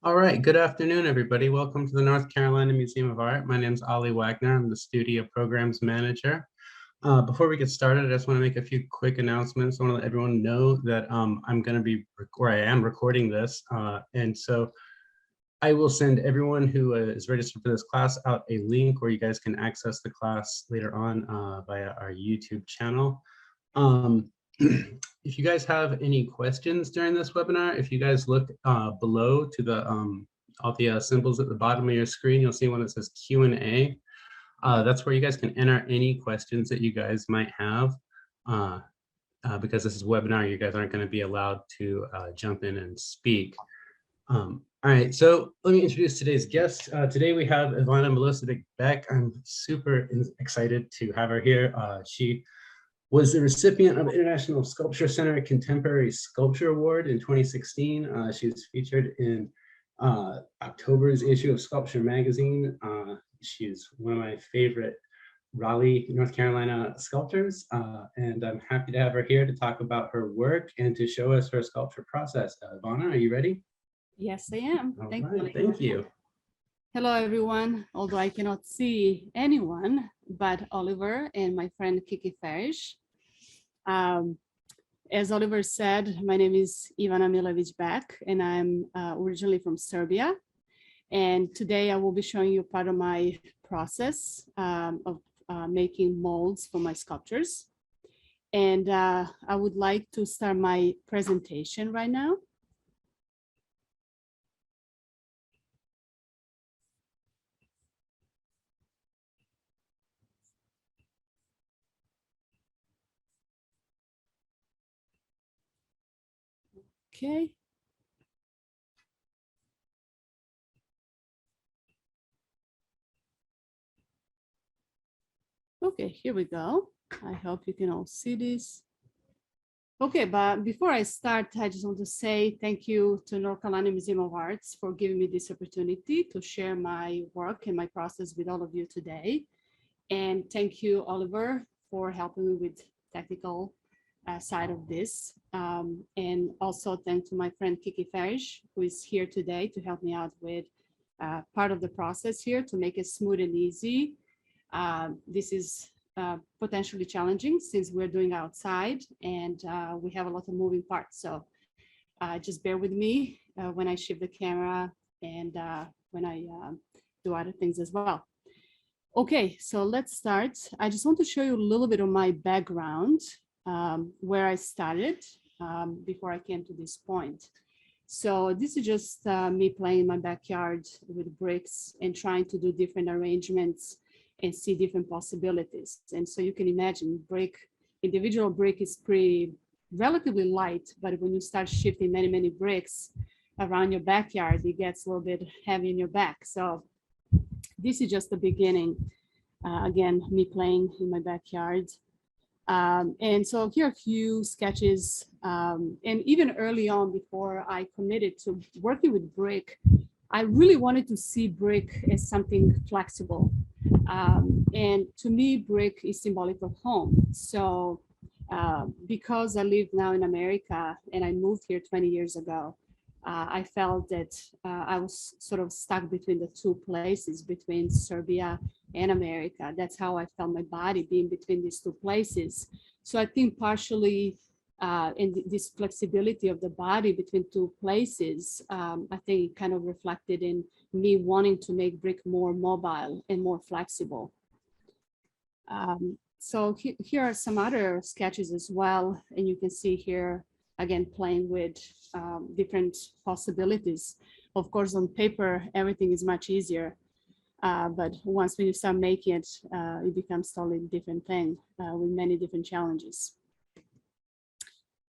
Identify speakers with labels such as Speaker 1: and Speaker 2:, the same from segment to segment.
Speaker 1: All right, good afternoon, everybody. Welcome to the North Carolina Museum of Art. My name is Ollie Wagner. I'm the Studio Programs Manager. Before we get started, I just want to make a few quick announcements. I want to let everyone know that I'm going to be, or I am recording this. And so I will send everyone who is registered for this class out a link where you guys can access the class later on via our YouTube channel. If you guys have any questions during this webinar, if you guys look below to the all the symbols at the bottom of your screen, you'll see one that says Q&A. That's where you guys can enter any questions that you guys might have. Because this is a webinar, you guys aren't going to be allowed to jump in and speak. All right, so let me introduce today's guest. Today we have Ivana Milojevic Beck. I'm super excited to have her here. She was the recipient of the International Sculpture Center Contemporary Sculpture Award in 2016. She was featured in October's issue of Sculpture magazine. She's one of my favorite Raleigh, North Carolina sculptors, and I'm happy to have her here to talk about her work and to show us her sculpture process. Ivana, are you ready?
Speaker 2: Yes, I am.
Speaker 1: Thank you.
Speaker 2: Hello, everyone. Although I cannot see anyone but Oliver and my friend Kiki Farish. As Oliver said, my name is Ivana Milojevic Beck, and I'm originally from Serbia. And today I will be showing you part of my process of making molds for my sculptures. And I would like to start my presentation right now. Okay. Okay, here we go. I hope you can all see this. Okay, but before I start, I just want to say thank you to North Carolina Museum of Arts for giving me this opportunity to share my work and my process with all of you today. And thank you, Oliver, for helping me with technical side of this. And also thank to my friend Kiki Farish, who is here today to help me out with part of the process here to make it smooth and easy. This is potentially challenging since we're doing outside and we have a lot of moving parts. So just bear with me when I shift the camera and when I do other things as well. Okay, so let's start. I just want to show you a little bit of my background, where I started before I came to this point. So this is just me playing in my backyard with bricks and trying to do different arrangements and see different possibilities. And so you can imagine individual brick is relatively light, but when you start shifting many, many bricks around your backyard, it gets a little bit heavy in your back. So this is just the beginning. Again, me playing in my backyard. And so here are a few sketches. And even early on, before I committed to working with brick, I really wanted to see brick as something flexible. And to me, brick is symbolic of home. So because I live now in America and I moved here 20 years ago, I felt that I was sort of stuck between the two places, between Serbia and America. That's how I felt my body being between these two places. So I think partially in this flexibility of the body between two places, I think it kind of reflected in me wanting to make brick more mobile and more flexible. So here are some other sketches as well. And you can see here, again, playing with different possibilities. Of course, on paper, everything is much easier. But once when you start making it, it becomes totally different thing with many different challenges.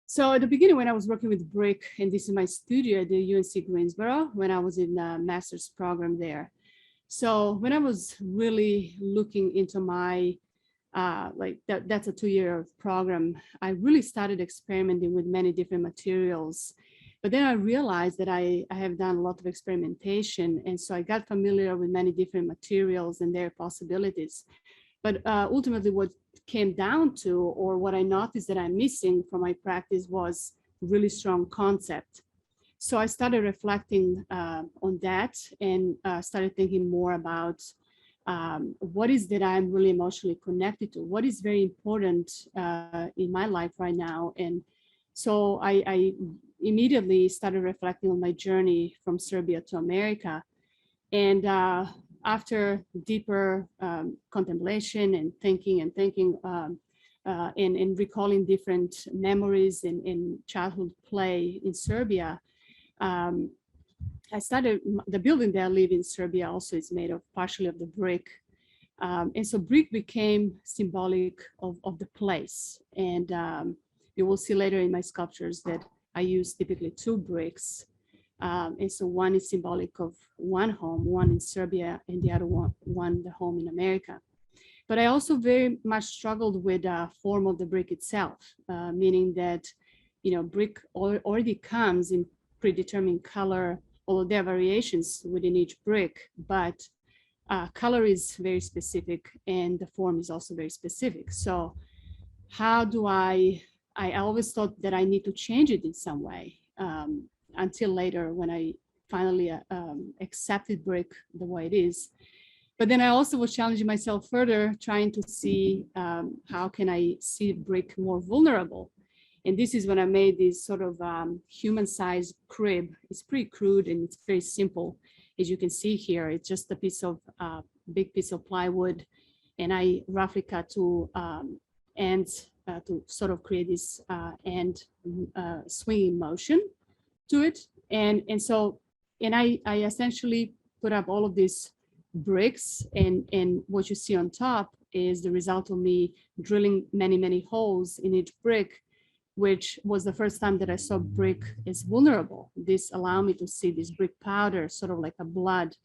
Speaker 2: So at the beginning, when I was working with brick, and this is my studio at the UNC Greensboro, when I was in the master's program there. So when I was really looking into my, that's a 2-year program, I really started experimenting with many different materials. But then I realized that I have done a lot of experimentation. And so I got familiar with many different materials and their possibilities. But ultimately what came down to, or what I noticed that I'm missing from my practice, was really strong concept. So I started reflecting on that and started thinking more about what is that I'm really emotionally connected to, what is very important in my life right now. And so I immediately started reflecting on my journey from Serbia to America. And after deeper contemplation and thinking and recalling different memories in childhood play in Serbia, I started, the building that I live in Serbia also is made of partially of the brick. And so brick became symbolic of the place. And you will see later in my sculptures that I use typically 2 bricks. And so one is symbolic of one home, one in Serbia, and the other one the home in America. But I also very much struggled with the form of the brick itself, meaning that, you know, brick already comes in predetermined color, although there are variations within each brick, but color is very specific and the form is also very specific. So how do I always thought that I need to change it in some way, until later when I finally accepted brick the way it is. But then I also was challenging myself further, trying to see how can I see brick more vulnerable. And this is when I made this sort of human-sized crib. It's pretty crude and it's very simple. As you can see here, it's just a piece of big piece of plywood, and I roughly cut 2 ends to sort of create this end swinging motion to it. And I essentially put up all of these bricks, and what you see on top is the result of me drilling many holes in each brick, which was the first time that I saw brick as vulnerable. This allowed me to see this brick powder, sort of like a blood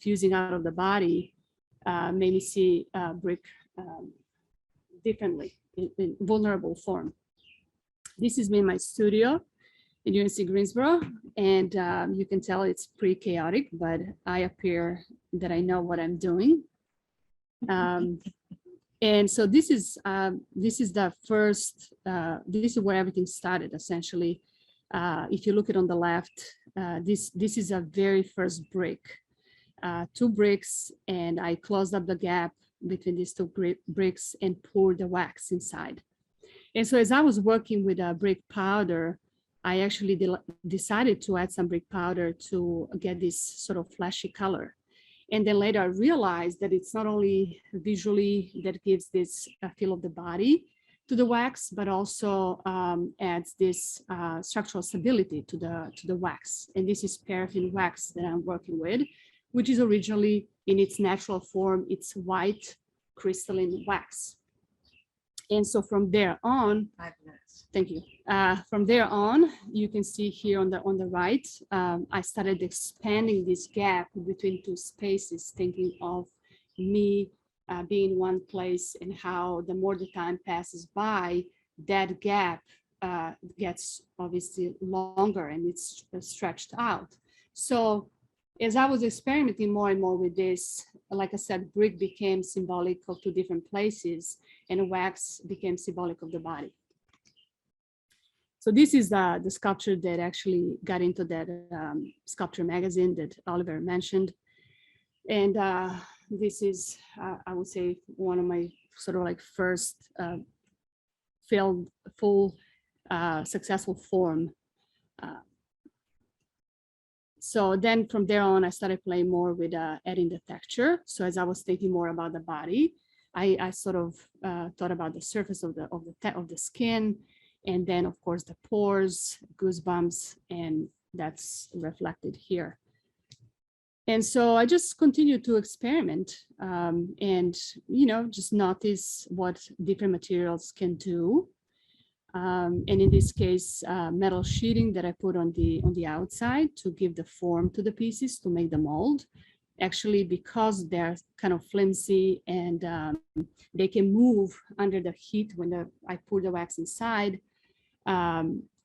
Speaker 2: fusing out of the body, made me see brick differently, in vulnerable form. This is me in my studio in UNC Greensboro, and you can tell it's pretty chaotic, but I appear that I know what I'm doing. And so this is the first, this is where everything started, essentially. If you look at on the left, this is a very first brick, 2 bricks, and I closed up the gap between these 2 bricks and poured the wax inside. And so as I was working with brick powder, I actually decided to add some brick powder to get this sort of flashy color. And then later I realized that it's not only visually that gives this feel of the body to the wax, but also adds this structural stability to the wax. And this is paraffin wax that I'm working with, which is originally in its natural form, it's white crystalline wax. And so from there on, 5 minutes. Thank you. From there on, you can see here on the right, I started expanding this gap between 2 spaces, thinking of me being in one place, and how the more the time passes by, that gap gets obviously longer and it's stretched out. So as I was experimenting more and more with this, like I said, brick became symbolic of 2 different places, and wax became symbolic of the body. So this is the sculpture that actually got into that sculpture magazine that Oliver mentioned. And this is, I would say, one of my sort of like first full successful form. So then from there on, I started playing more with adding the texture. So as I was thinking more about the body, I sort of thought about the surface of the skin, and then of course the pores, goosebumps, and that's reflected here. And so I just continued to experiment and, you know, just notice what different materials can do. And in this case, metal sheeting that I put on the outside to give the form to the pieces, to make the mold. Actually, because they're kind of flimsy and they can move under the heat when I pour the wax inside,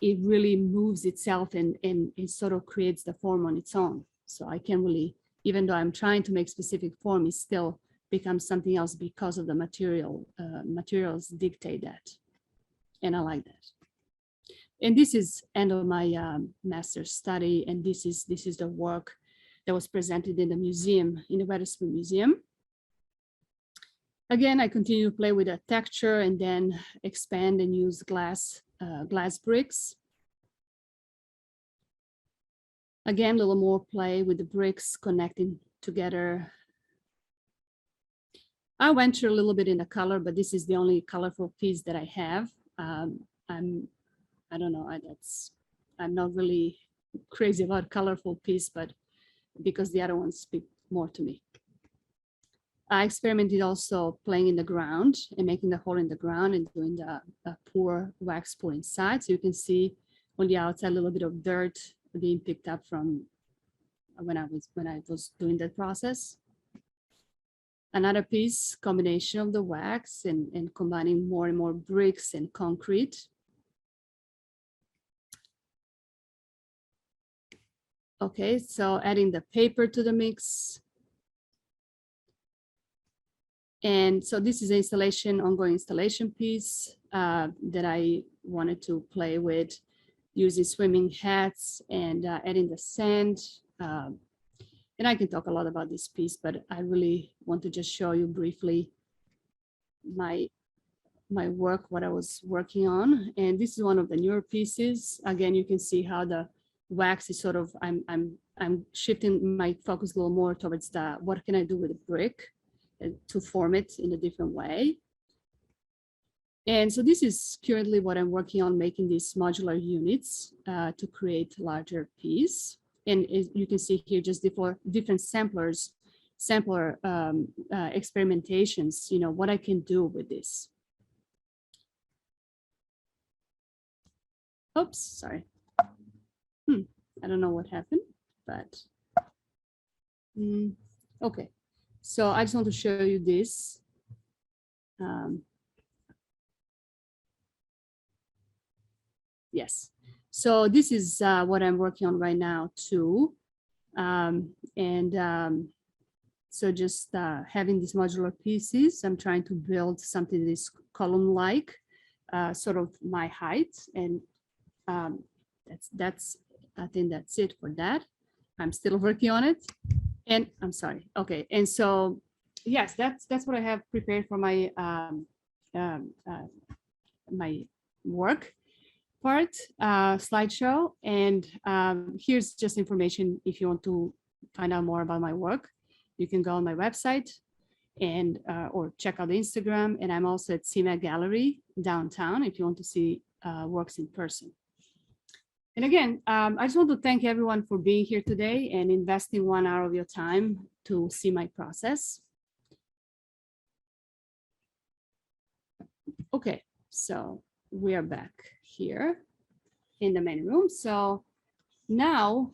Speaker 2: it really moves itself and it sort of creates the form on its own. So I can really, even though I'm trying to make specific form, it still becomes something else because of the materials dictate that. And I like that. And this is end of my master's study, and this is the work that was presented in the museum, in the Wetherspoon Museum. Again, I continue to play with the texture and then expand and use glass bricks. Again, a little more play with the bricks connecting together. I went through a little bit in the color, but this is the only colorful piece that I have. I don't know, I'm not really crazy about colorful piece, but because the other ones speak more to me. I experimented also playing in the ground and making the hole in the ground and doing the wax pour inside. So you can see on the outside a little bit of dirt being picked up from when I was doing that process. Another piece, combination of the wax and combining more and more bricks and concrete. Okay, so adding the paper to the mix. And so this is an installation, ongoing installation piece that I wanted to play with using swimming hats and adding the sand. And I can talk a lot about this piece, but I really want to just show you briefly my work, what I was working on. And this is one of the newer pieces. Again, you can see how the wax is sort of, I'm shifting my focus a little more towards the, what can I do with a brick to form it in a different way. And so this is currently what I'm working on, making these modular units to create larger piece. And you can see here just different sampler experimentations, you know, what I can do with this. Oops, sorry. I don't know what happened, but okay. So I just want to show you this. Yes. So this is what I'm working on right now too. So just having these modular pieces, I'm trying to build something that is column-like, sort of my height. And I think that's it for that. I'm still working on it. And I'm sorry. Okay. And so, yes, that's what I have prepared for my my work part slideshow. And here's just information if you want to find out more about my work. You can go on my website and or check out the Instagram. And I'm also at CMAC Gallery downtown if you want to see works in person. And again, I just want to thank everyone for being here today and investing 1 hour of your time to see my process. Okay, so we are back here in the main room. So now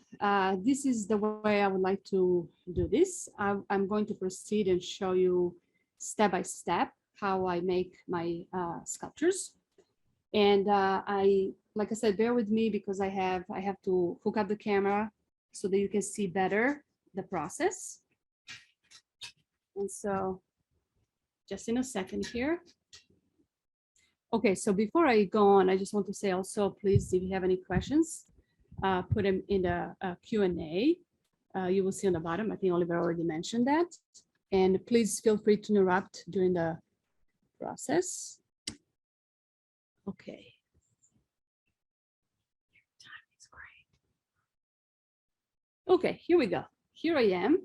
Speaker 2: this is the way I would like to do this. I'm going to proceed and show you step by step how I make my sculptures. And like I said, bear with me because I have to hook up the camera so that you can see better the process. And so just in a second here. Okay, so before I go on, I just want to say also, please, if you have any questions, put them in the Q&A. You will see on the bottom. I think Oliver already mentioned that. And please feel free to interrupt during the process. Okay. Okay, here we go. Here I am.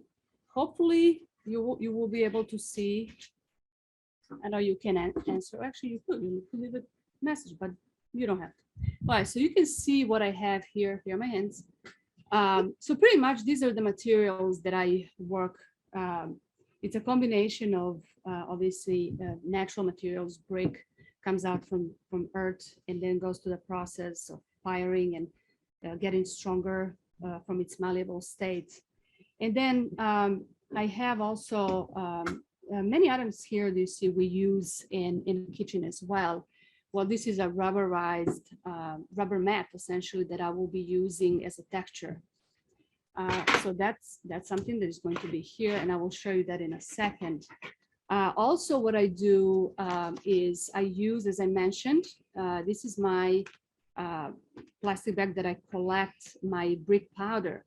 Speaker 2: Hopefully you will be able to see. I know you can answer. Actually, you could leave a message, but you don't have to. All right, so you can see what I have here. Here are my hands. So pretty much these are the materials that I work. It's a combination of obviously natural materials. Brick comes out from earth and then goes to the process of firing and getting stronger from its malleable state. And then I have also many items here you see we use in the kitchen as well. Well, this is a rubberized rubber mat essentially that I will be using as a texture. So that's something that is going to be here, and I will show you that in a second. Also, what I do is I use, as I mentioned, this is my plastic bag that I collect my brick powder.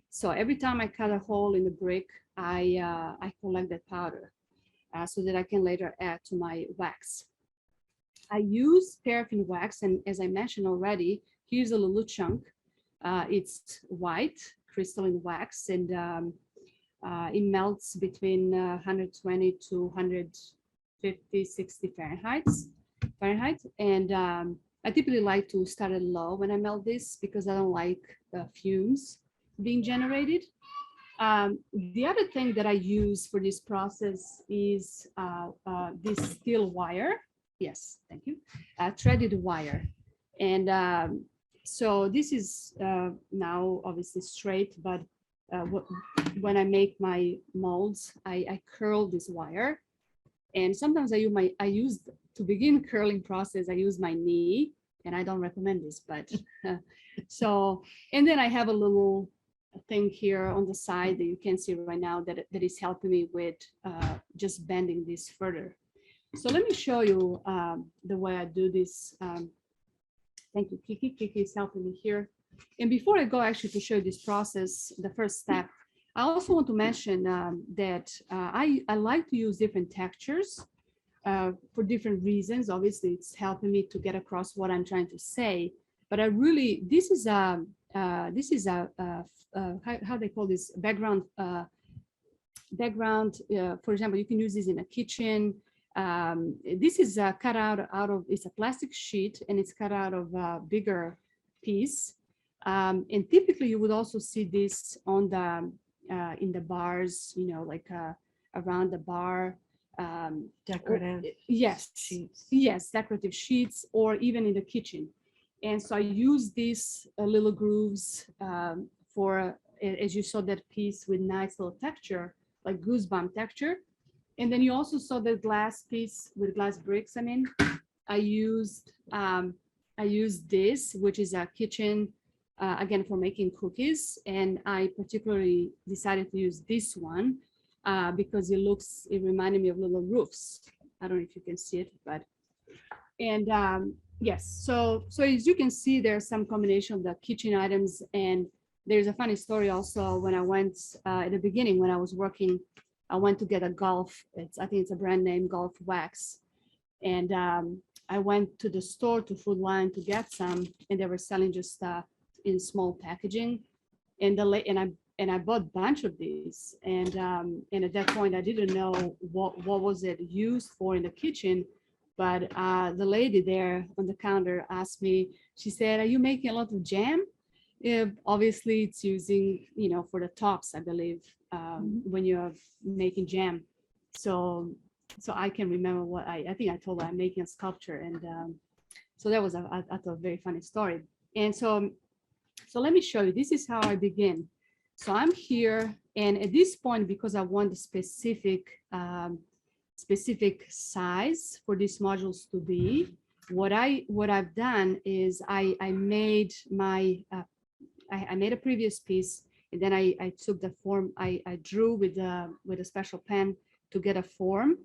Speaker 2: So every time I cut a hole in the brick, I collect that powder so that I can later add to my wax. I use paraffin wax, and as I mentioned already, here's a little chunk. It's white crystalline wax, and it melts between 120 to 150, 60 Fahrenheit. And I typically like to start it low when I melt this because I don't like fumes being generated. The other thing that I use for this process is this steel wire. Yes, thank you. Threaded wire. And so this is now obviously straight, but when I make my molds, I curl this wire. And sometimes I use to begin curling process, I use my knee, and I don't recommend this, but so, and then I have a little thing here on the side that you can see right now that is helping me with just bending this further. So let me show you the way I do this. Thank you, Kiki. Kiki is helping me here. And before I go actually to show you this process, the first step, I also want to mention that I like to use different textures for different reasons. Obviously, it's helping me to get across what I'm trying to say. But I really, this is a how they call this background. For example, you can use this in a kitchen. This is cut out of, it's a plastic sheet, and it's cut out of a bigger piece. And typically, you would also see this on the in the bars, you know, like around the bar.
Speaker 3: Decorative
Speaker 2: yes,
Speaker 3: sheets.
Speaker 2: yes, decorative sheets, or even in the kitchen. And so I use these little grooves for, as you saw that piece with nice little texture, like goosebump texture. And then you also saw the glass piece with glass bricks. I mean, I used this, which is a kitchen, again, for making cookies. And I particularly decided to use this one because it reminded me of little roofs. I don't know if you can see it, but, and yes, so as you can see, there's some combination of the kitchen items. And there's a funny story also when I went at the beginning, when I was working, I went to get a golf, I think it's a brand name, golf wax. And I went to the store, to Food Line, to get some, and they were selling just in small packaging. And I bought a bunch of these. And at that point, I didn't know what was it used for in the kitchen. But the lady there on the counter asked me, she said, "Are you making a lot of jam?" Obviously, it's using, you know, for the tops, I believe, when you're making jam. So I can remember what I think I told her I'm making a sculpture. And so that was I thought a very funny story. And so let me show you, this is how I begin. So I'm here, and at this point, because I want the specific size for these modules to be, what I've done is I made my I made a previous piece, and then I took the form, I drew with a special pen to get a form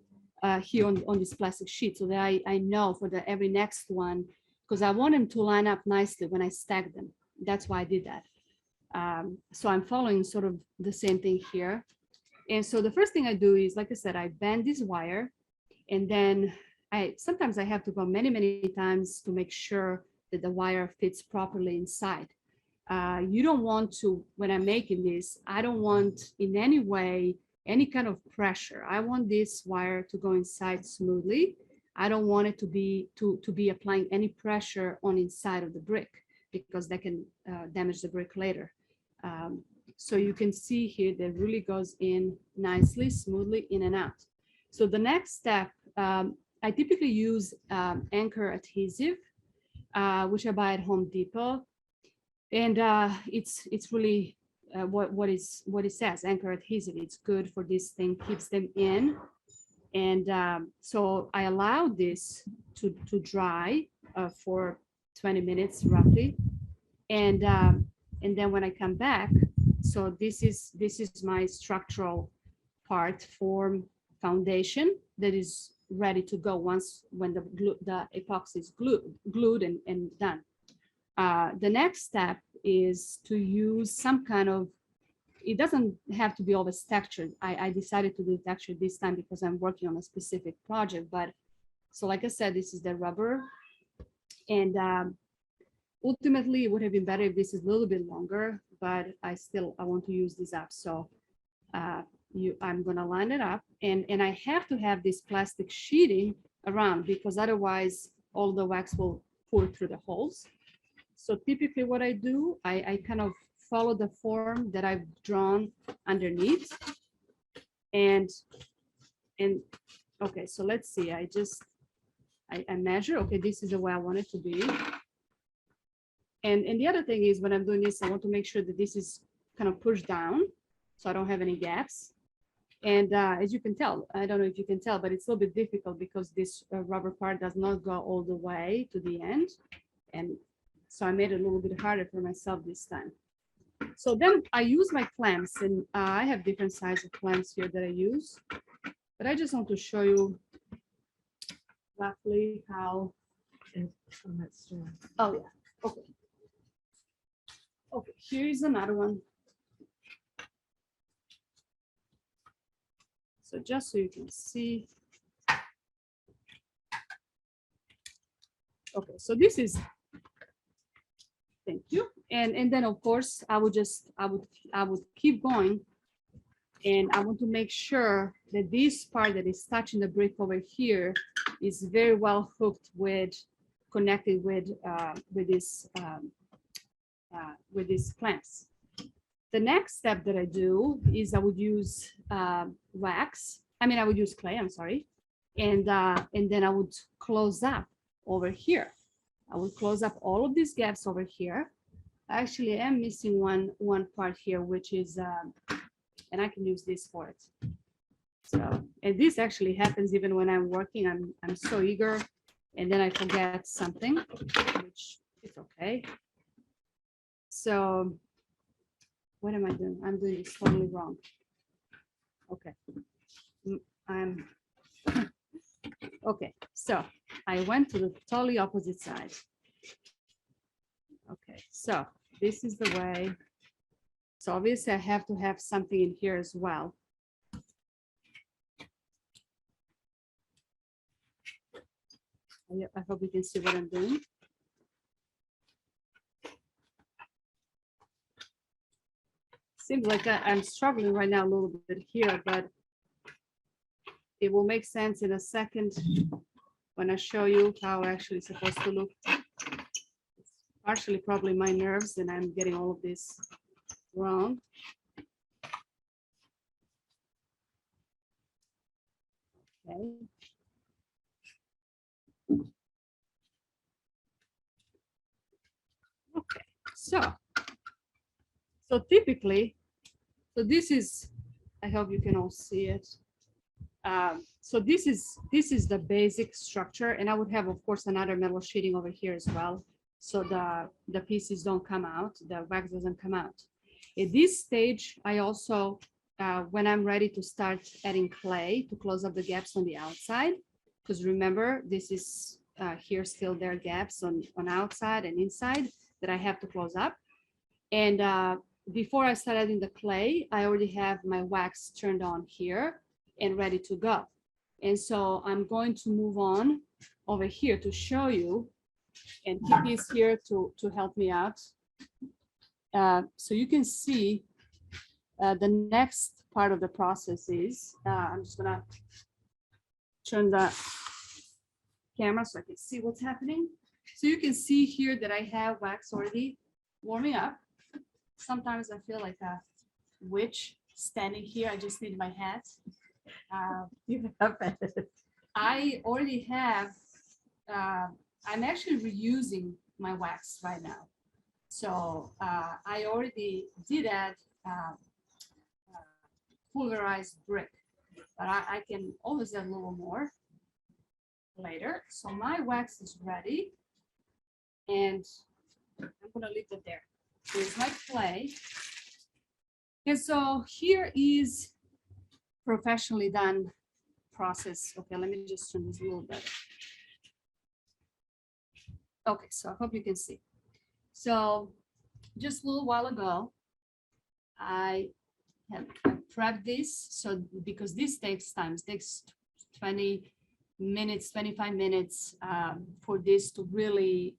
Speaker 2: here on this plastic sheet, so that I know for every next one, because I want them to line up nicely when I stack them. That's why I did that. So I'm following sort of the same thing here. And so the first thing I do is, like I said, I bend this wire, and then sometimes I have to go many times to make sure that the wire fits properly inside. You don't want to, when I'm making this, I don't want in any way, any kind of pressure. I want this wire to go inside smoothly. I don't want it to be applying any pressure on inside of the brick, because that can damage the brick later. So you can see here that really goes in nicely, smoothly, in and out. So the next step, I typically use anchor adhesive, which I buy at Home Depot. And it's really what it says, anchor adhesive. It's good for this thing, keeps them in. And so I allow this to dry for 20 minutes roughly. And then when I come back, so this is my structural part, form, foundation that is ready to go when the epoxy is glued and done. The next step is to use some kind of, it doesn't have to be always textured. I decided to do texture this time because I'm working on a specific project. But so like I said, this is the rubber. And ultimately, it would have been better if this is a little bit longer, but I want to use this up. So I'm gonna line it up, and I have to have this plastic sheeting around because otherwise all the wax will pour through the holes. So typically what I do, I kind of follow the form that I've drawn underneath. And okay, so let's see, I measure, okay, this is the way I want it to be. And the other thing is when I'm doing this, I want to make sure that this is kind of pushed down so I don't have any gaps. And as you can tell, I don't know if you can tell, but it's a little bit difficult because this rubber part does not go all the way to the end. And so I made it a little bit harder for myself this time. So then I use my clamps, and I have different sizes of clamps here that I use, but I just want to show you roughly how. Oh yeah, okay. Okay, here is another one. So just so you can see. Okay, so this is, thank you. And then of course I would keep going, and I want to make sure that this part that is touching the brick over here is very well hooked with, connected with these clamps. The next step that I do is I would use wax. I would use clay, I'm sorry. And then I would close up over here. I will close up all of these gaps over here. Actually, I am missing one part here, which is, and I can use this for it. So, and this actually happens even when I'm working. I'm so eager, and then I forget something, which is okay. So, what am I doing? I'm doing this totally wrong. Okay, okay. So I went to the totally opposite side. Okay, so this is the way. So obviously I have to have something in here as well. I hope you can see what I'm doing. Seems like I'm struggling right now a little bit here, but it will make sense in a second when I show you how actually it's supposed to look. It's partially probably my nerves, and I'm getting all of this wrong. Okay. Okay, so typically, so this is, I hope you can all see it. So this is the basic structure, and I would have, of course, another metal sheeting over here as well, so the pieces don't come out, the wax doesn't come out. At this stage, I also, when I'm ready to start adding clay to close up the gaps on the outside, because remember, this is here still there are gaps on outside and inside that I have to close up. And before I start adding the clay, I already have my wax turned on here and ready to go. And so I'm going to move on over here to show you, and Kiki is here to help me out. So you can see the next part of the process is, I'm just gonna turn the camera so I can see what's happening. So you can see here that I have wax already warming up. Sometimes I feel like a witch standing here. I just need my hat.
Speaker 3: You have it.
Speaker 2: I already have, I'm actually reusing my wax right now. So I already did add pulverized brick, but I can always add a little more later. So my wax is ready, and I'm gonna leave it there. Here's my clay. And so here is professionally done process. Okay, let me just turn this a little better. Okay, so I hope you can see. So just a little while ago, I prepped this. So because this takes time, it takes 20 minutes, 25 minutes for this to really,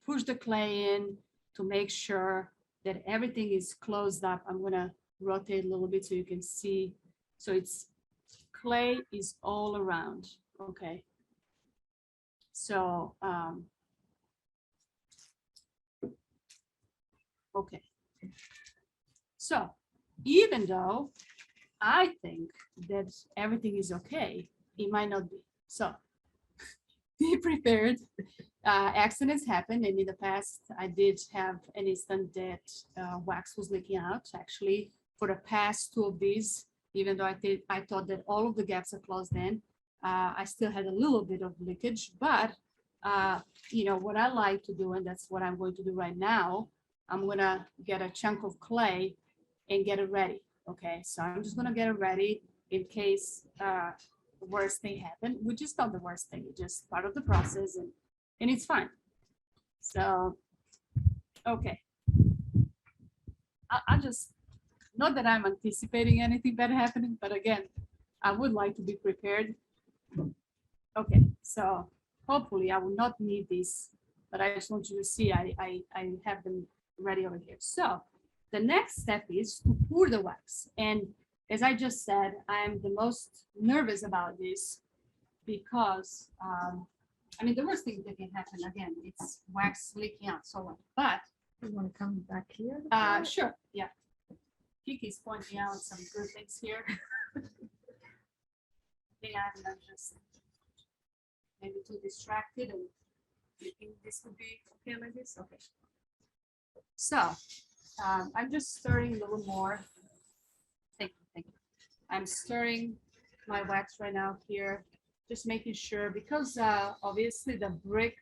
Speaker 2: push the clay in to make sure that everything is closed up. I'm gonna rotate a little bit so you can see. So it's clay is all around, okay? So, okay. So even though I think that everything is okay, it might not be. So be prepared. Accidents happen, and in the past, I did have an instant that wax was leaking out. Actually, for the past two of these, even though I thought that all of the gaps are closed in, I still had a little bit of leakage. But what I like to do, and that's what I'm going to do right now, I'm gonna get a chunk of clay and get it ready. Okay, so I'm just gonna get it ready in case the worst thing happened, which is not the worst thing, it's just part of the process, and it's fine. So, okay. I just, not that I'm anticipating anything bad happening, but again, I would like to be prepared. Okay, so hopefully I will not need this, but I just want you to see I have them ready over here. So the next step is to pour the wax. And as I just said, I'm the most nervous about this because, the worst thing that can happen, again, it's wax leaking out, so on. But
Speaker 3: You want to come back here?
Speaker 2: sure, yeah. Kiki's pointing out some good things here. I think I'm just maybe too distracted and thinking this would be okay like this. Okay. So I'm just stirring a little more. Thank you. I'm stirring my wax right now here, just making sure because obviously the brick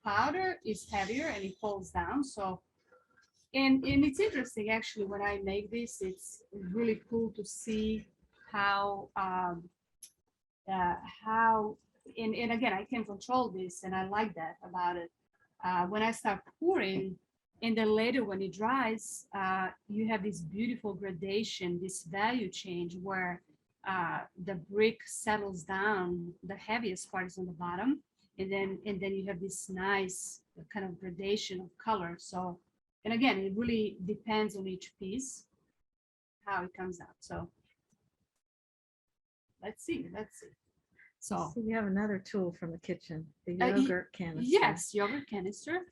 Speaker 2: powder is heavier and it falls down. So, and it's interesting actually when I make this, it's really cool to see how and again I can control this and I like that about it. When I start pouring, and then later when it dries, you have this beautiful gradation, this value change where the brick settles down, the heaviest part is on the bottom, and then you have this nice kind of gradation of color. So, and again, it really depends on each piece, how it comes out. So let's see. So
Speaker 3: you have another tool from the kitchen, the
Speaker 2: Uh, y-
Speaker 3: yogurt canister.
Speaker 2: yes, yogurt canister.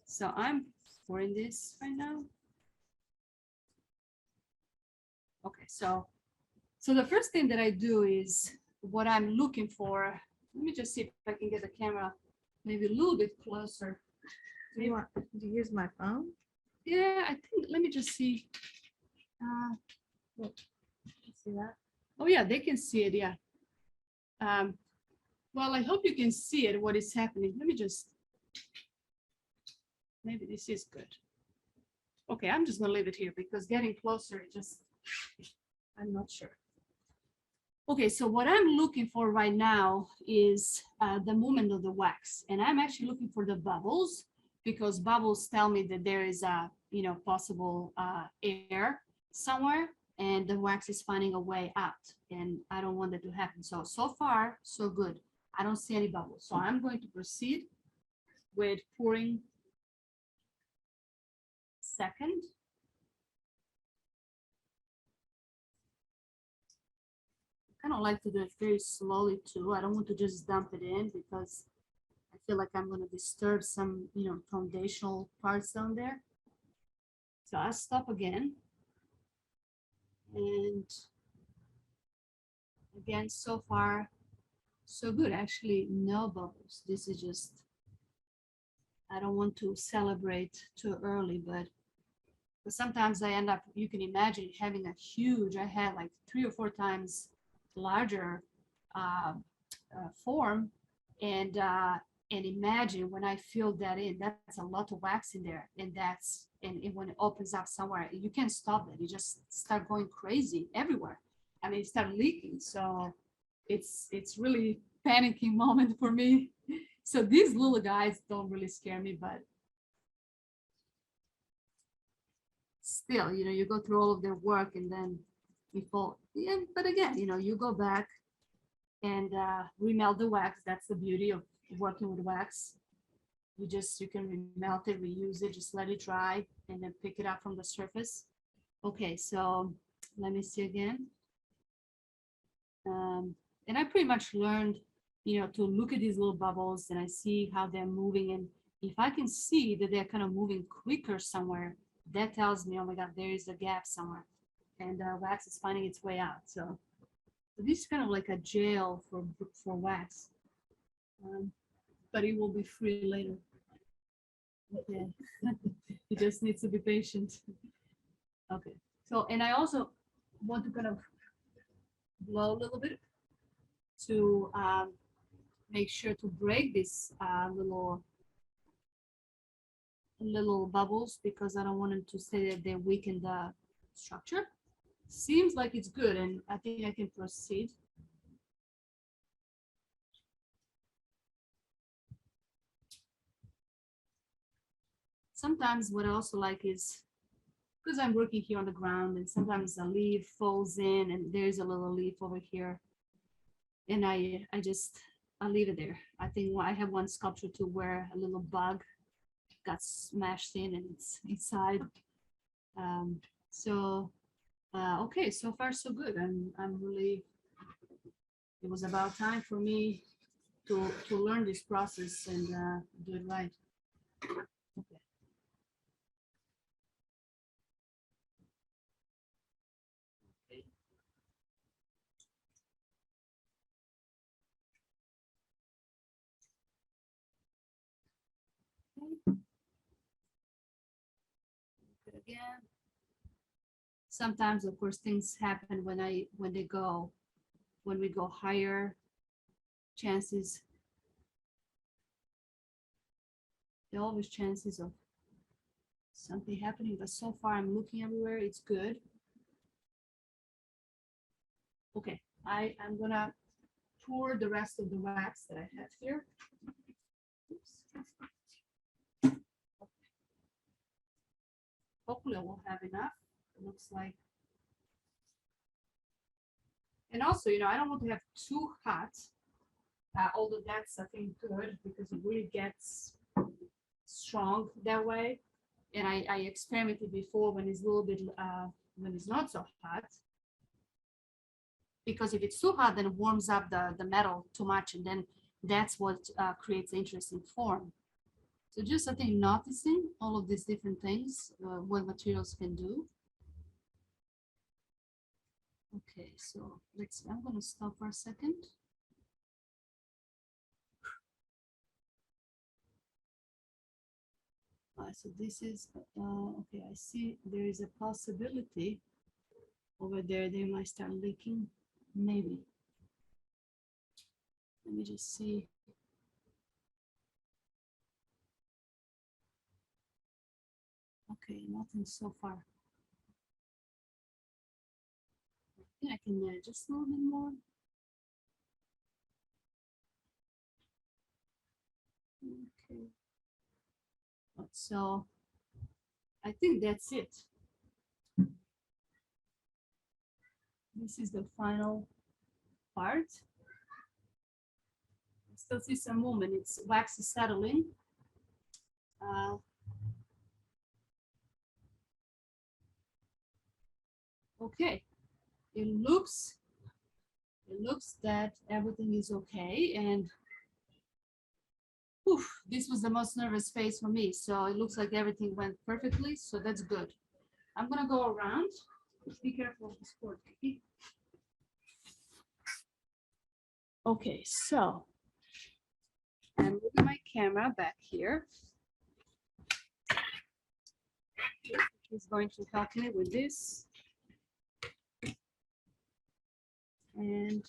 Speaker 2: So I'm pouring this right now. Okay, so the first thing that I do is what I'm looking for. Let me just see if I can get the camera maybe a little bit closer.
Speaker 3: Do you want to use my phone?
Speaker 2: Yeah, I think, let me just see.
Speaker 3: See that?
Speaker 2: Oh yeah, they can see it, yeah. Well, I hope you can see it, what is happening. Let me just, maybe this is good. Okay, I'm just gonna leave it here because getting closer, I'm not sure. Okay, so what I'm looking for right now is the movement of the wax. And I'm actually looking for the bubbles because bubbles tell me that there is a, possible air somewhere and the wax is finding a way out. And I don't want that to happen. So far, so good. I don't see any bubbles. So I'm going to proceed with pouring second. I don't like to do it very slowly too. I don't want to just dump it in because I feel like I'm going to disturb some, foundational parts down there. So I'll stop again. And again, so far, so good. Actually, no bubbles. This is just, I don't want to celebrate too early, but sometimes I end up, you can imagine having a huge, I had like 3 or 4 times larger form, and imagine when I fill that in, that's a lot of wax in there, and when it opens up somewhere, you can't stop it. You just start going crazy everywhere. I mean, it start leaking. So it's really panicking moment for me. So these little guys don't really scare me, but still, you know, you go through all of their work and then you fall. Yeah, but again, you know, you go back and remelt the wax. That's the beauty of working with wax. You can remelt it, reuse it, just let it dry and then pick it up from the surface. Okay, so let me see again. And I pretty much learned, you know, to look at these little bubbles and I see how they're moving. And if I can see that they're kind of moving quicker somewhere, that tells me, oh my God, there is a gap somewhere. And wax is finding its way out. So this is kind of like a jail for wax. But it will be free later. Okay. You just need to be patient. Okay. So, and I also want to kind of blow a little bit to make sure to break these little bubbles because I don't want them to say that they weaken the structure. Seems like it's good, and I think I can proceed. Sometimes what I also like is, because I'm working here on the ground and sometimes a leaf falls in and there's a little leaf over here. And I leave it there. I think I have one sculpture too where a little bug got smashed in and it's inside. Okay, so far so good. I'm really, it was about time for me to learn this process and do it right. Okay. Again. Sometimes, of course, things happen when we go higher. Chances, there are always chances of something happening, but so far I'm looking everywhere. It's good. Okay, I'm gonna pour the rest of the wax that I have here. Oops. Hopefully I will have enough. It looks like. And also, you know, I don't want to have too hot, although that's, I think, good because it really gets strong that way. And I experimented before when it's a little bit, when it's not so hot. Because if it's too hot, then it warms up the metal too much. And then that's what creates interesting form. So just, I think, noticing all of these different things, what materials can do. Okay, so let's see, I'm going to stop for a second. So this is, okay, I see there is a possibility over there, they might start leaking, maybe. Let me just see. Okay, nothing so far. I think I can just a little bit more. Okay. So I think that's it. This is the final part. I still see some movement. It's wax is settling. Okay, it looks that everything is okay, and oof, this was the most nervous phase for me. So it looks like everything went perfectly. So that's good. I'm gonna go around. Be careful of the sport. Okay, so I'm moving my camera back here. He's going to help me with this. And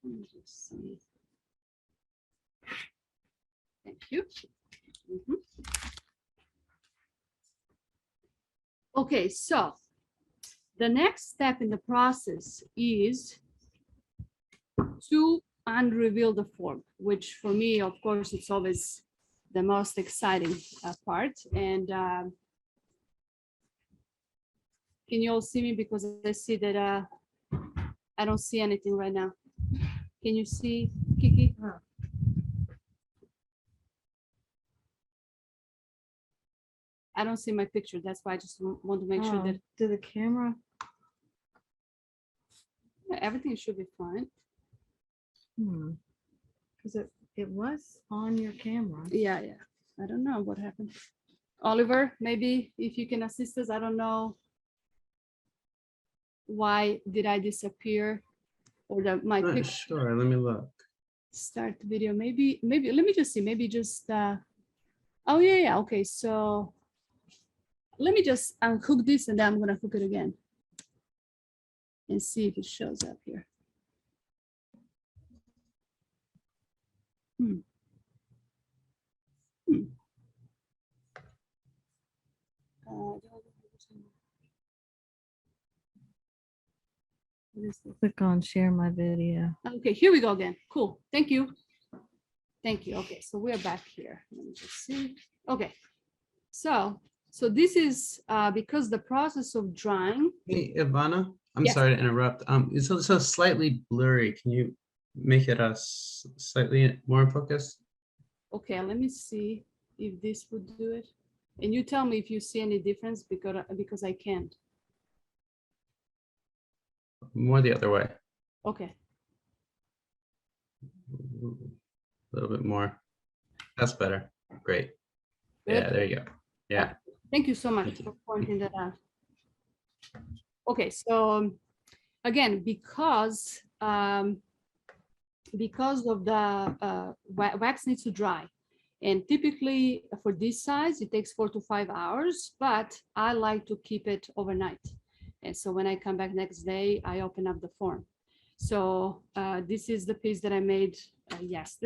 Speaker 2: let me just see. Thank you. Okay, so the next step in the process is to unreveal the form, which for me, of course, it's always the most exciting part. And Can you all see me? Because I see that I don't see anything right now. Can you see, Kiki? I don't see my picture. That's why I just want to make sure that
Speaker 3: To the camera.
Speaker 2: everything should be fine.
Speaker 3: Because it was on your camera.
Speaker 2: Yeah, yeah. I don't know what happened. Oliver, maybe if you can assist us, I don't know. Why did I disappear? Or my picture
Speaker 1: Sure, let me look.
Speaker 2: start video. Maybe let me just see. Maybe just oh yeah, okay. So let me just unhook this and then I'm gonna hook it again and see if it shows up here. What is this?
Speaker 3: Click on share my video.
Speaker 2: Okay, here we go again. Cool. Thank you. Thank you. Okay, so we're back here. Let me just see. Okay, so this is because the process of drying.
Speaker 1: Hey, Ivana, I'm
Speaker 2: Yes.
Speaker 1: sorry to interrupt. It's so slightly blurry. Can you make it slightly more in focus?
Speaker 2: Okay, let me see if this would do it. And you tell me if you see any difference because I can't.
Speaker 1: More the other way.
Speaker 2: Okay.
Speaker 1: A little bit more. That's better. Great.
Speaker 2: Good.
Speaker 1: Yeah, there you go. Yeah.
Speaker 2: Thank you so much
Speaker 1: Thank you.
Speaker 2: for pointing that out. Okay, so again, because of the wax needs to dry. And typically for this size, it takes 4 to 5 hours, but I like to keep it overnight. And so when I come back next day, I open up the form. So this is the piece that I made last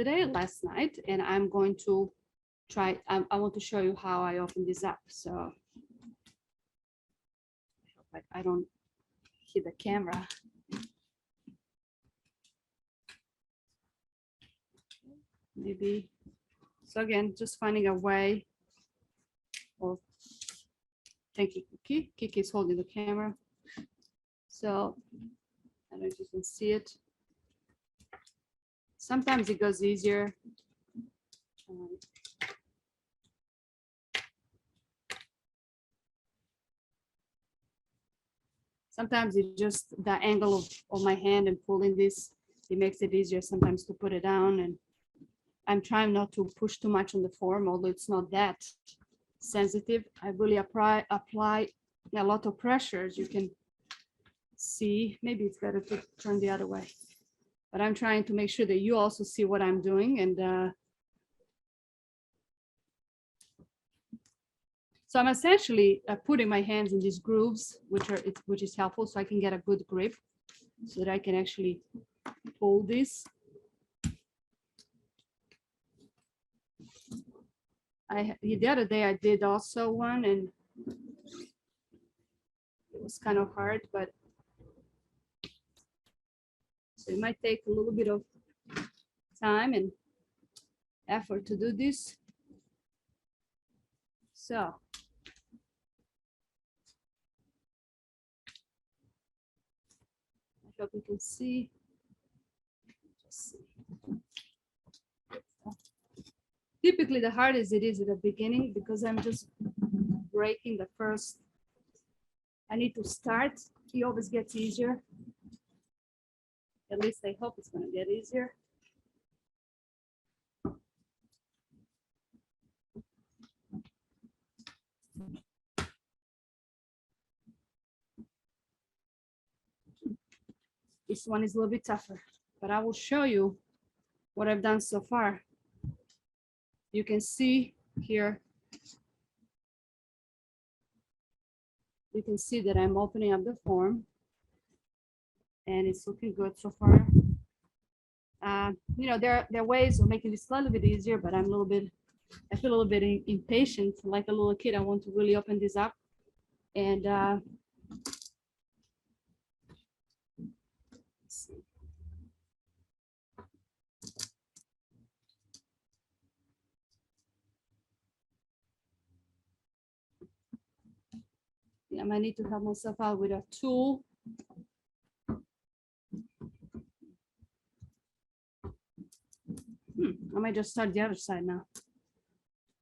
Speaker 2: night, and I'm going to try, I want to show you how I open this up. So I don't hit the camera. Maybe. So again, just finding a way of, thank you, Kiki. Kiki is holding the camera. So I don't know if you can see it. Sometimes it goes easier. Sometimes it just the angle of my hand and pulling this, it makes it easier sometimes to put it down. And I'm trying not to push too much on the form, although it's not that sensitive. I really apply a lot of pressure, as you can see. Maybe it's better to turn the other way. But I'm trying to make sure that you also see what I'm doing. And so I'm essentially putting my hands in these grooves, which is helpful, so I can get a good grip, so that I can actually pull this. The other day I did also one, and it was kind of hard, but so it might take a little bit of time and effort to do this. So I hope you can see. Just see. Typically, the hardest it is at the beginning because I'm just breaking the first. I need to start. It always gets easier. At least I hope it's going to get easier. This one is a little bit tougher, but I will show you what I've done so far. You can see here, you can see that I'm opening up the form and it's looking good so far. You know, there are ways of making this a little bit easier, but I feel a little bit impatient, like a little kid. I want to really open this up. And let's see. I might need to help myself out with a tool. I might just start the other side now,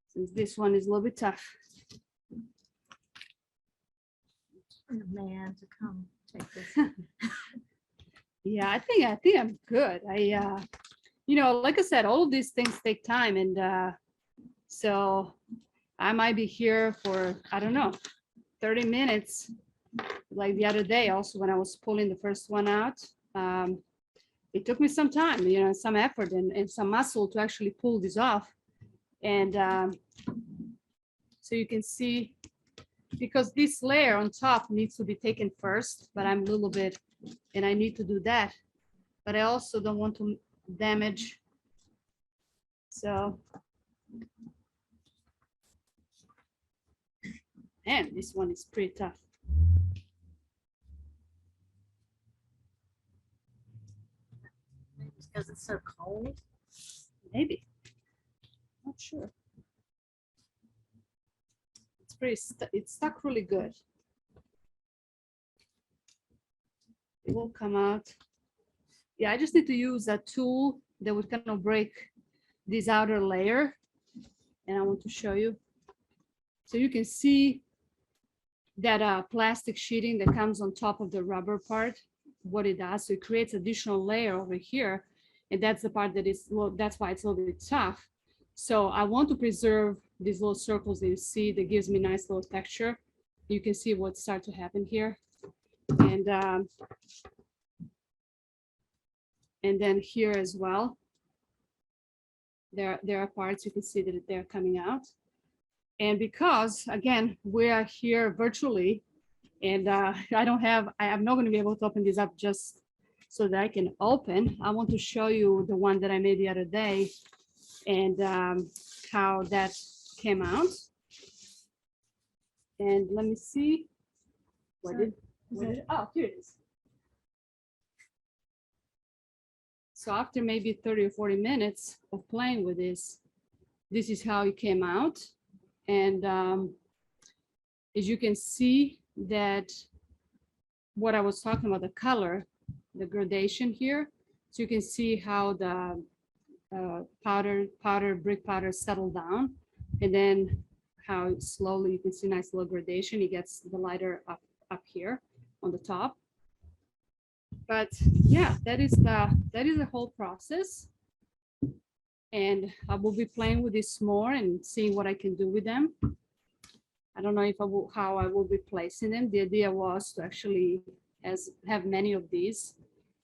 Speaker 2: since this one is a little bit tough.
Speaker 3: A man to come take this.
Speaker 2: Yeah, I think I'm good. You know, like I said, all of these things take time, and so I might be here for, I don't know, 30 minutes. Like the other day, also when I was pulling the first one out, it took me some time, you know, some effort and some muscle to actually pull this off. And so you can see, because this layer on top needs to be taken first, but I'm a little bit, and I need to do that, but I also don't want to damage. So, and this one is pretty tough.
Speaker 3: Because it's so cold.
Speaker 2: Maybe, not sure. It's pretty, it's stuck really good. It will come out. Yeah, I just need to use a tool that would kind of break this outer layer. And I want to show you. So you can see that plastic sheeting that comes on top of the rubber part, what it does. So it creates additional layer over here. And that's the part that is, well, that's why it's a little bit tough. So I want to preserve these little circles that you see that gives me nice little texture. You can see what starts to happen here. And then here as well, there are parts you can see that they're coming out. And because, again, we are here virtually, and I'm not going to be able to open this up just so that I can open. I want to show you the one that I made the other day and how that came out. And let me see. Oh, here it is. So after maybe 30 or 40 minutes of playing with this is how it came out. And as you can see that what I was talking about, the color, the gradation here. So you can see how the brick powder settled down, and then how slowly you can see nice little gradation. It gets the lighter up here on the top. But yeah, that is the whole process. And I will be playing with this more and seeing what I can do with them. I don't know if how I will be placing them. The idea was to actually have many of these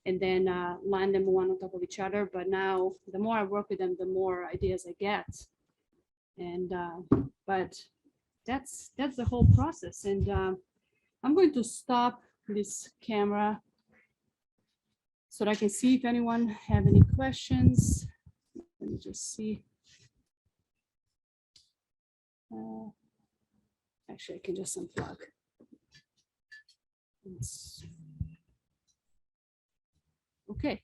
Speaker 2: and then line them one on top of each other. But now the more I work with them, the more ideas I get. And but that's the whole process. And I'm going to stop this camera so that I can see if anyone have any questions. Let me just see. Actually, I can just unplug. Okay.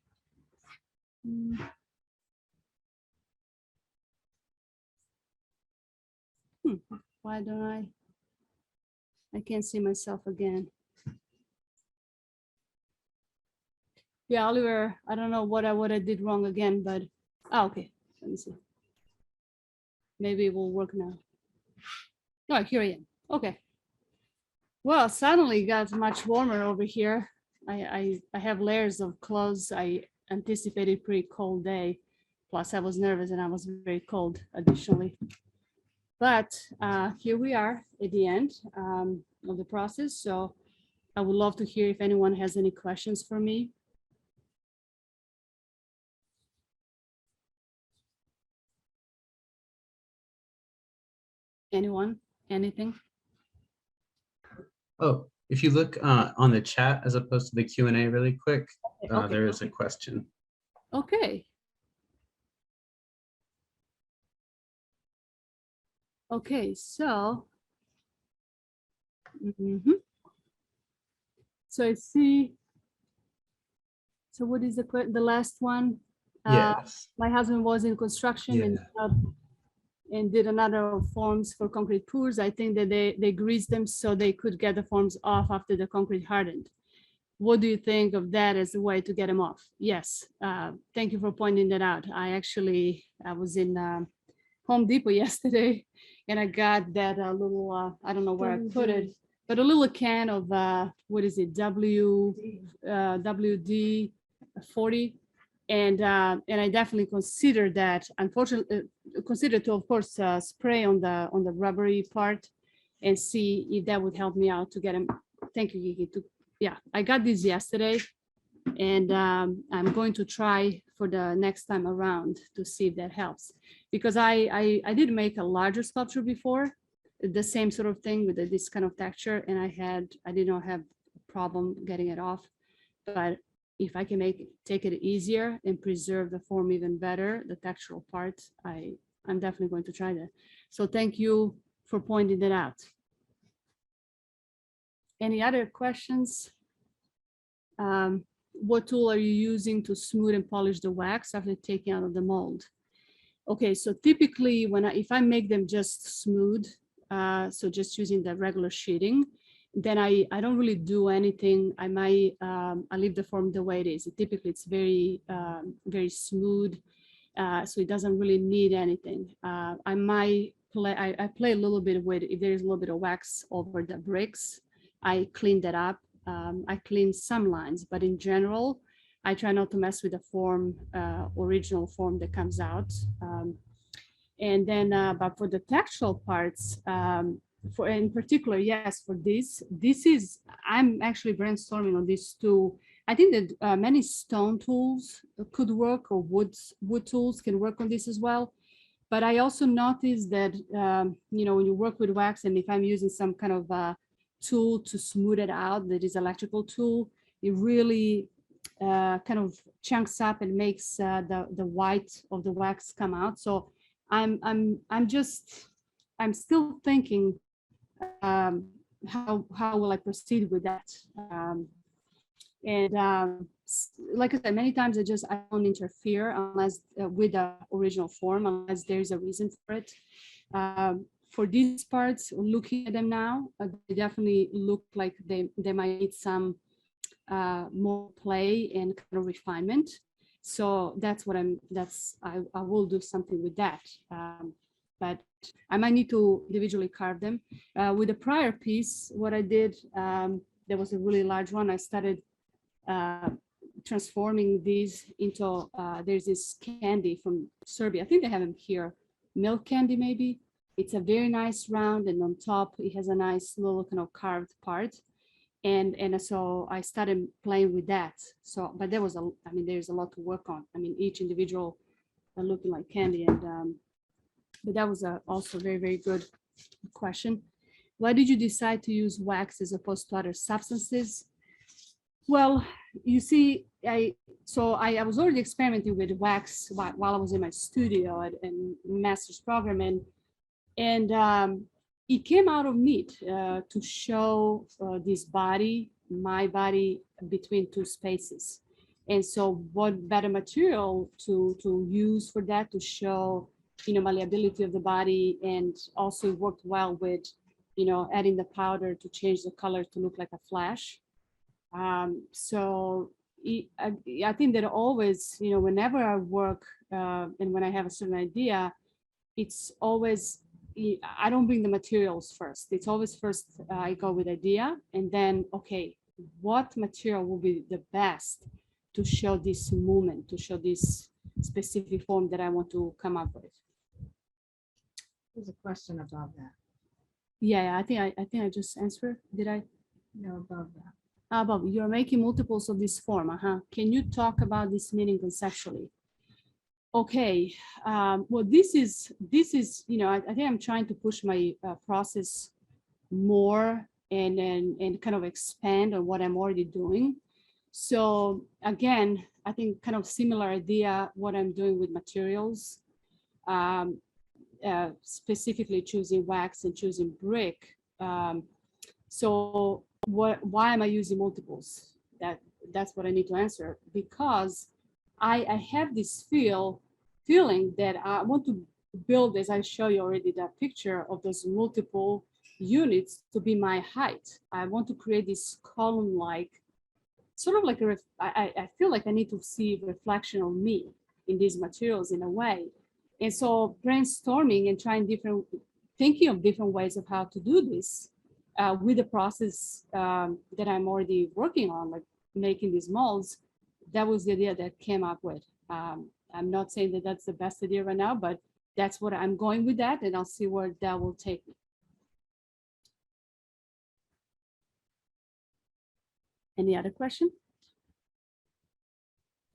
Speaker 2: Why don't I can't see myself again. Yeah, Oliver, I don't know what I did wrong again, but okay. Let me see. Maybe it will work now. Oh, here I am. Okay. Well, suddenly it got much warmer over here. I have layers of clothes. I anticipated pretty cold day. Plus I was nervous and I was very cold additionally. But here we are at the end of the process. So I would love to hear if anyone has any questions for me. Anyone, anything?
Speaker 1: Oh, if you look on the chat as opposed to the Q&A really quick,
Speaker 2: Okay,
Speaker 1: there is a question.
Speaker 2: Okay. Okay, so. So I see. So what is the last one?
Speaker 1: Yes.
Speaker 2: My husband was in construction and and did another forms for concrete pours. I think that they greased them so they could get the forms off after the concrete hardened. What do you think of that as a way to get them off? Yes, thank you for pointing that out. I was in Home Depot yesterday and I got that little, I don't know where I put it, but a little can of, what is it, WD 40. And I definitely consider that, unfortunately, consider to, of course, spray on the rubbery part and see if that would help me out to get them. Thank you, Gigi. Yeah, I got these yesterday and I'm going to try for the next time around to see if that helps. Because I did make a larger sculpture before, the same sort of thing with this kind of texture, and I did not have a problem getting it off. But if I can take it easier and preserve the form even better, the textural part, I'm definitely going to try that. So thank you for pointing that out. Any other questions? What tool are you using to smooth and polish the wax after taking out of the mold? Okay, so typically if I make them just smooth, so just using the regular sheeting, then I don't really do anything. I leave the form the way it is. Typically, it's very, very smooth, so it doesn't really need anything. I play a little bit with, if there's a little bit of wax over the bricks, I clean that up. I clean some lines, but in general, I try not to mess with the form, original form that comes out. And then, but for the textual parts, for in particular, yes, for this is, I'm actually brainstorming on this too. I think that many stone tools could work, or wood tools can work on this as well. But I also noticed that, you know, when you work with wax, and if I'm using some kind of tool to smooth it out, that is electrical tool, it really kind of chunks up and makes the white of the wax come out. So I'm still thinking, how will I proceed with that? Like I said, many times I don't interfere unless with the original form, unless there's a reason for it. For these parts, looking at them now, they definitely look like they might need some more play and kind of refinement. So that's what I will do something with that. But I might need to individually carve them. With the prior piece, what I did, there was a really large one. I started transforming these into, there's this candy from Serbia. I think they have them here, milk candy maybe. It's a very nice round, and on top it has a nice little kind of carved part. And so I started playing with that. So, but there was there's a lot to work on. I mean, each individual are looking like candy, and but that was also very, very good question. Why did you decide to use wax as opposed to other substances? Well, you see, I was already experimenting with wax while I was in my studio and master's program, and it came out of need to show this body, my body, between two spaces. And so what better material to use for that, to show, you know, malleability of the body, and also it worked well with, you know, adding the powder to change the color to look like a flash. So I think that always, you know, whenever I work and when I have a certain idea, it's always, I don't bring the materials first. It's always first I go with idea, and then, okay, what material will be the best to show this movement, to show this specific form that I want to come up with.
Speaker 3: There's a question above that.
Speaker 2: Yeah, I think I just answered. Did I?
Speaker 3: No, above that.
Speaker 2: Bob, you're making multiples of this form. Can you talk about this meaning conceptually? Okay, well, this is, you know, I think I'm trying to push my process more and kind of expand on what I'm already doing. So again, I think kind of similar idea, what I'm doing with materials, specifically choosing wax and choosing brick. So why am I using multiples? That's what I need to answer, because I have this feeling that I want to build, as I show you already that picture of those multiple units to be my height. I want to create this column-like, sort of like I feel like I need to see reflection of me in these materials in a way. And so brainstorming and thinking of different ways of how to do this with the process that I'm already working on, like making these molds, that was the idea that came up with. I'm not saying that that's the best idea right now, but that's what I'm going with that, and I'll see where that will take me. Any other question?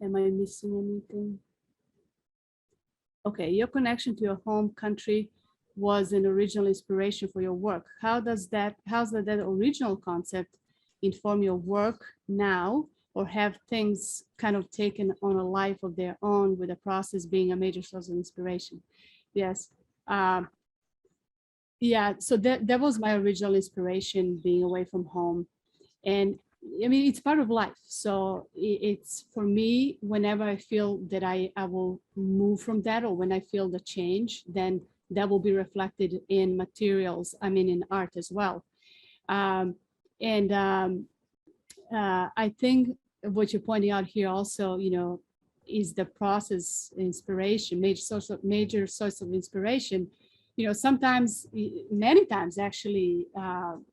Speaker 2: Am I missing anything? Okay, your connection to your home country was an original inspiration for your work. How's that original concept inform your work now, or have things kind of taken on a life of their own with the process being a major source of inspiration? Yes. Yeah, so that was my original inspiration, being away from home. And I mean, it's part of life. So it's for me, whenever I feel that I will move from that, or when I feel the change, then that will be reflected in materials, I mean, in art as well. I think what you're pointing out here also, you know, is the process inspiration, major source of inspiration. You know, sometimes, many times actually,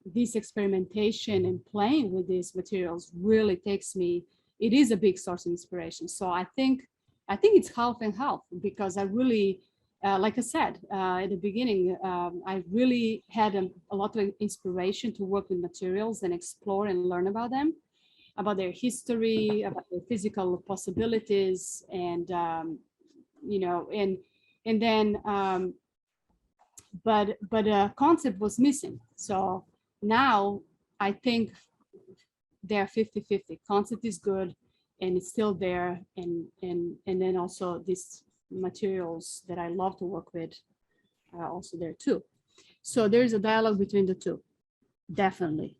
Speaker 2: this experimentation and playing with these materials really takes me, it is a big source of inspiration. So I think it's half and half, because I really, like I said at the beginning, I really had a lot of inspiration to work with materials and explore and learn about them, about their history, about their physical possibilities, and you know, and then but a concept was missing. So now I think they're 50-50. Concept is good and it's still there, and then also these materials that I love to work with are also there too. So there's a dialogue between the two, definitely.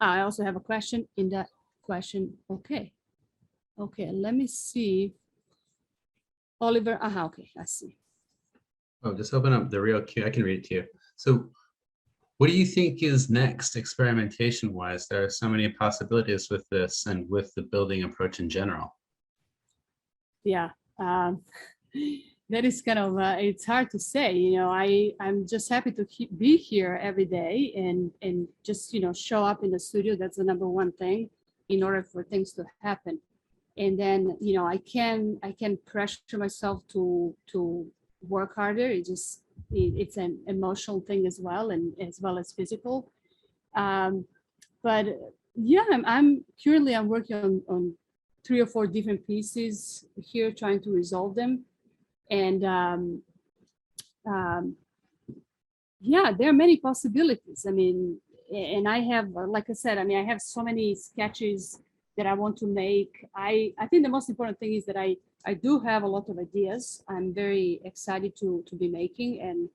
Speaker 2: I also have a question in that question. Okay, let me see. Oliver, okay, I see.
Speaker 1: Oh, just open up the real Q. I can read it to you. So what do you think is next experimentation wise? There are so many possibilities with this and with the building approach in general.
Speaker 2: Yeah, that is kind of, it's hard to say, you know, I'm just happy to be here every day and just, you know, show up in the studio. That's the number one thing in order for things to happen. And then, you know, I can pressure myself to work harder. It's an emotional thing as well, and as well as physical. But yeah, I'm currently working on 3 or 4 different pieces here, trying to resolve them. And yeah, there are many possibilities. I mean, and I have, like I said, I mean, I have so many sketches that I want to make. I think the most important thing is that I do have a lot of ideas. I'm very excited to be making, and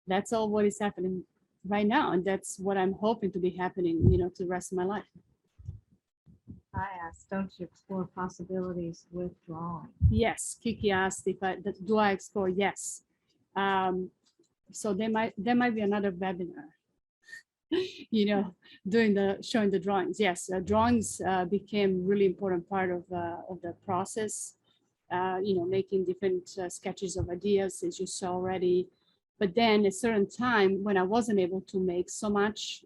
Speaker 2: that's all what is happening right now. And that's what I'm hoping to be happening, you know, to the rest of my life.
Speaker 3: I asked, don't you explore possibilities with drawing?
Speaker 2: Yes, Kiki asked if do I explore? Yes. So there might be another webinar, you know, showing the drawings. Yes, drawings became really important part of the process. You know, making different sketches of ideas, as you saw already. But then at a certain time, when I wasn't able to make so much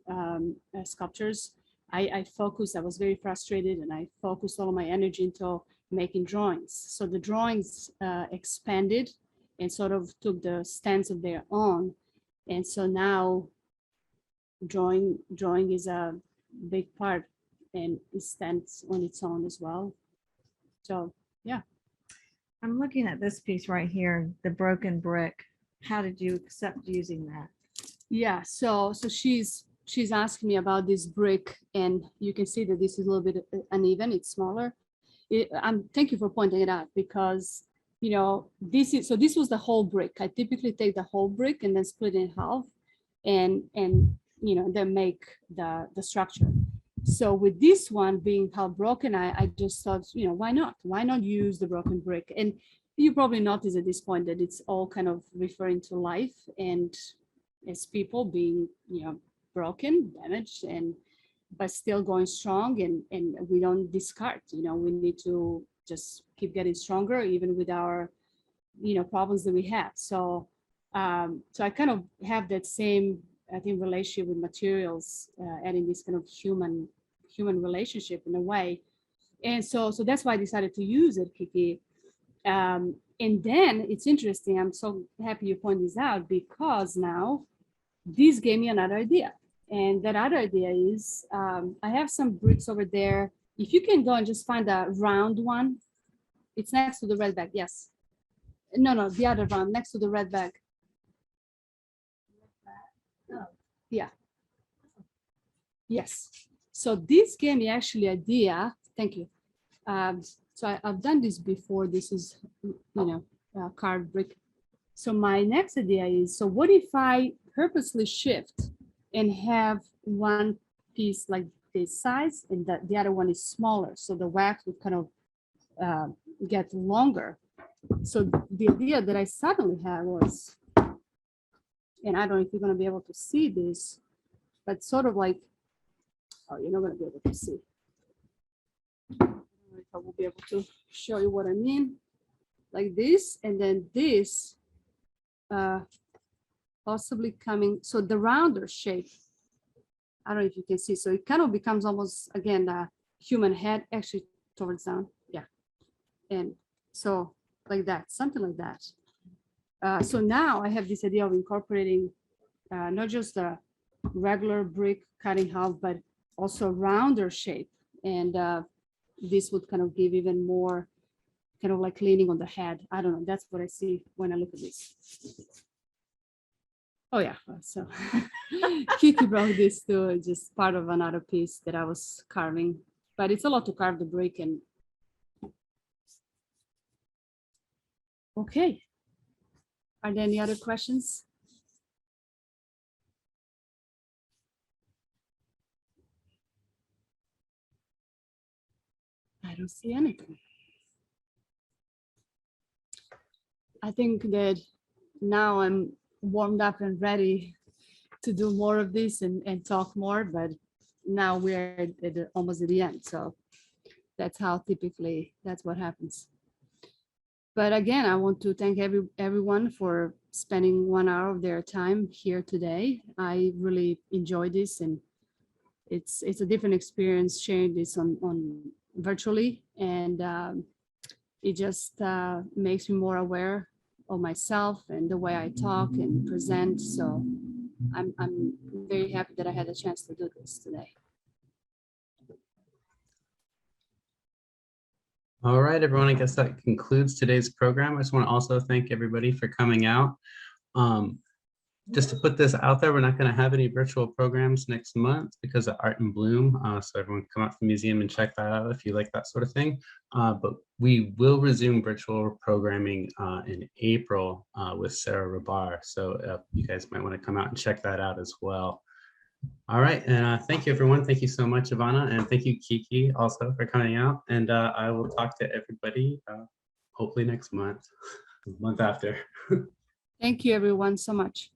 Speaker 2: sculptures, I focused. I was very frustrated, and I focused all of my energy into making drawings. So the drawings expanded and sort of took the stance of their own. And so now drawing is a big part, and it stands on its own as well. So yeah.
Speaker 3: I'm looking at this piece right here, the broken brick. How did you accept using that?
Speaker 2: Yeah, so she's asking me about this brick, and you can see that this is a little bit uneven. It's smaller. Thank you for pointing it out, because you know, this was the whole brick. I typically take the whole brick and then split it in half, and you know, then make the structure. So with this one being half broken, I just thought, you know, why not use the broken brick? And you probably notice at this point that it's all kind of referring to life and as people being, broken, damaged, and but still going strong, and we don't discard. We need to just keep getting stronger even with our problems that we have. So so I kind of have that same, I think, relationship with materials, adding this kind of human relationship in a way. And so that's why I decided to use it, Kiki. And then it's interesting, I'm so happy you point this out, because now this gave me another idea. And that other idea is, I have some bricks over there. If you can go and just find a round one, it's next to the red bag. Yes. No, the other round, next to the red bag. Yeah. Yes. So this gave me actually idea. Thank you. So I've done this before. This is, carved brick. So my next idea is, so what if I purposely shift and have one piece like this size and the other one is smaller, so the wax would kind of get longer. So the idea that I suddenly had was, and I don't know if you're going to be able to see this, but sort of like, oh, you're not going to be able to see. I don't know if I will be able to show you what I mean. Like this, and then this possibly coming, so the rounder shape, I don't know if you can see, so it kind of becomes almost, again, a human head, actually towards down, yeah. And so like that, something like that. So now I have this idea of incorporating not just a regular brick cutting half, but also rounder shape. And this would kind of give even more kind of like leaning on the head. I don't know, that's what I see when I look at this. Oh yeah, so Kiki brought this to just part of another piece that I was carving, but it's a lot to carve the brick. And okay, are there any other questions? I don't see anything. I think that now I'm warmed up and ready to do more of this and talk more, but now we're almost at the end. So that's how typically, that's what happens. But again, I want to thank everyone for spending 1 hour of their time here today. I really enjoyed this, and it's a different experience sharing this on virtually, and it just makes me more aware of myself and the way I talk and present. So I'm very happy that I had a chance to do this today.
Speaker 1: All right, everyone, I guess that concludes today's program. I just want to also thank everybody for coming out. Just to put this out there, we're not going to have any virtual programs next month because of Art in Bloom. So everyone come out to the museum and check that out if you like that sort of thing. But we will resume virtual programming in April with Sarah Rabar. So you guys might want to come out and check that out as well. All right, and thank you, everyone. Thank you so much, Ivana, and thank you, Kiki, also for coming out. And I will talk to everybody hopefully next month, month after.
Speaker 2: Thank you, everyone, so much.